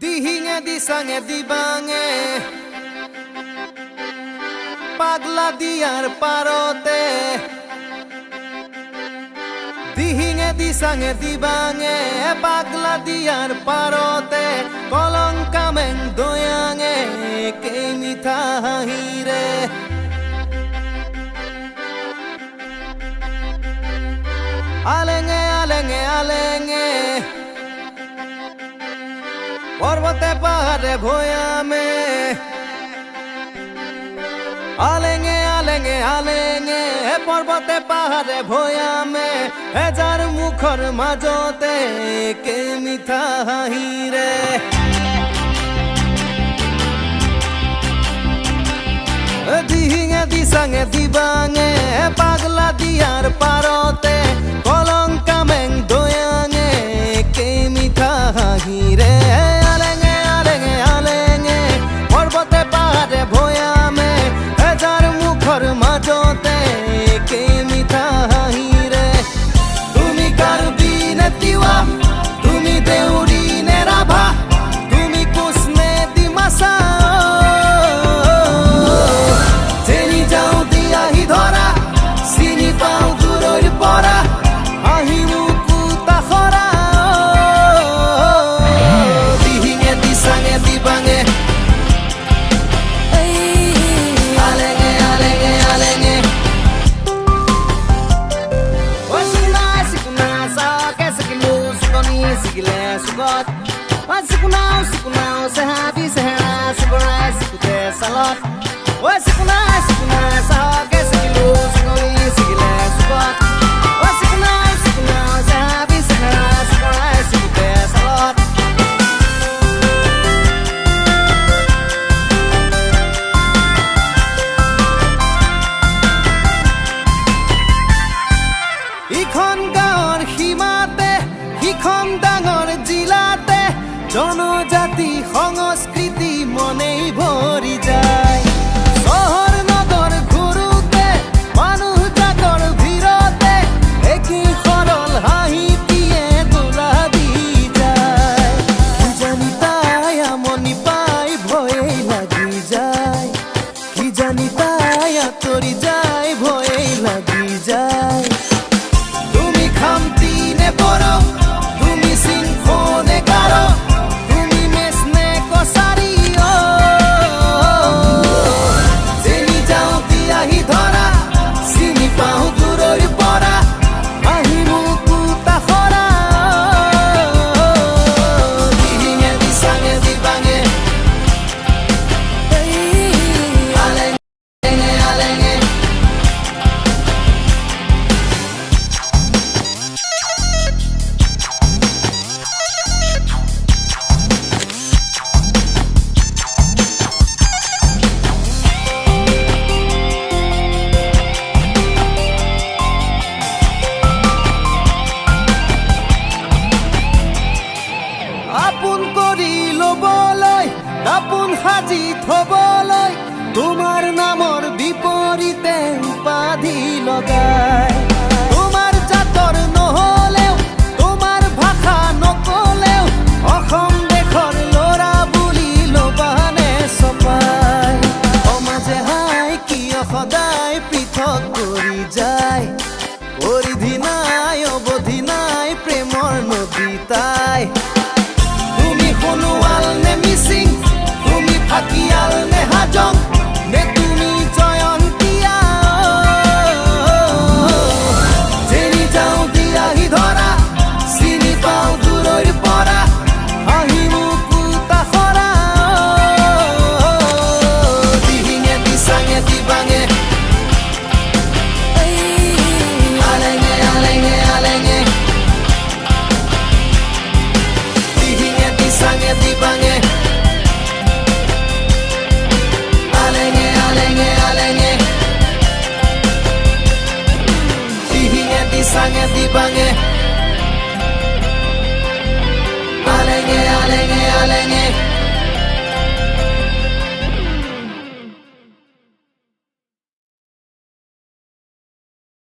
Dihinge disange dibange পাগলা দিয়ার পারতে দিহিঙে দিসাঙে দিবাঙে পাগলা দিয়ার পারতে কলঙ্কামেং দয়াঙে কে মিঠা হাহিরে আলেঙে আলেঙে আলেঙে পর্বতে পাহাড়ে ভয়ামে আলেঙে আলেঙে আলেঙে পর্বতে পাহাড়ে ভয়ামে হেজার মুখর মাজতে কে মিঠা হাহিরে দিহিঙে দিসাঙে দিবাঙে পাগলা দিয়ার পারতে কলঙ্কামেং দয়াঙে কে মিঠা হাহিরে আলেঙে আলেঙে আলেঙে পর্বতে পাহাড়ে ভয়ামে হেজার মুখর মাজতে কে মিঠা হাহিরে তুমি কারবি নে তিওয়া তুমি দেউরি নে রাভা তুমি কুসনে দিমাসা জেনি যাও দিয়াহি ধরা চিনি পাও দূৰৈৰ পৰা আহিনো কুতা খৰা দিহিঙে দিসাঙে দিবাঙে Sikunau, sehabi, sehera, sikurai, sikute, salot. Oi sikunai, sahake, sikilu, sikoni, sikile, sukot. Oi sikunau, sehabi, sehera, sikurai, sikute, salot. ইখন গাঁৱৰ সীমাতে সিখন ডাঙৰ জিলাতে জনজাতি সংস্কৃতি মনেই ভৰি যায় চহৰ নগৰ ঘূৰোতে মানুহ জাকৰ ভিৰতে একেই সৰল হাঁহি দিয়ে দোলা দি যায় কি জানি তাই আমনি পাই ভয়েই লাগি যায় কি জানি তাই আঁতৰি যায় ভয়েই লাগি যায় তুমি খামতি নে বড় তুমি সিংহ নে গাঢ় দাপোন সাজি থবলৈ তোমাৰ নামৰ বিপৰীতে উপাধি লগাই তোমাৰ জাতৰ নহলেও তোমাৰ ভাষা নকলেও অসম দেশৰ ল'ৰা বুলি লবানে চপাই সমাজে হাই কিয় সদায় পৃথক কৰি যায় পৰিধি নাই অৱধি নাই প্ৰেমৰ নদী তাই তুমি সোণোৱাল নে মিচিং তুমি ফাকিয়াল নে হাজং নে তুমি জয়ন্তীয়া জেনি যাও দিয়াহি ধৰা চিনি পাও দূৰৈৰ পৰা আহিমো কুতা খৰা দিহিঙে দিসাঙে দিবাঙে আলেঙে আলেঙে আলেঙে দিহিঙে দিসাঙে দিবাঙে আলেঙে আলেঙে আলেঙে দিহিঙে দিসাঙে দিবাঙে আলেঙে আলেঙে আলেঙে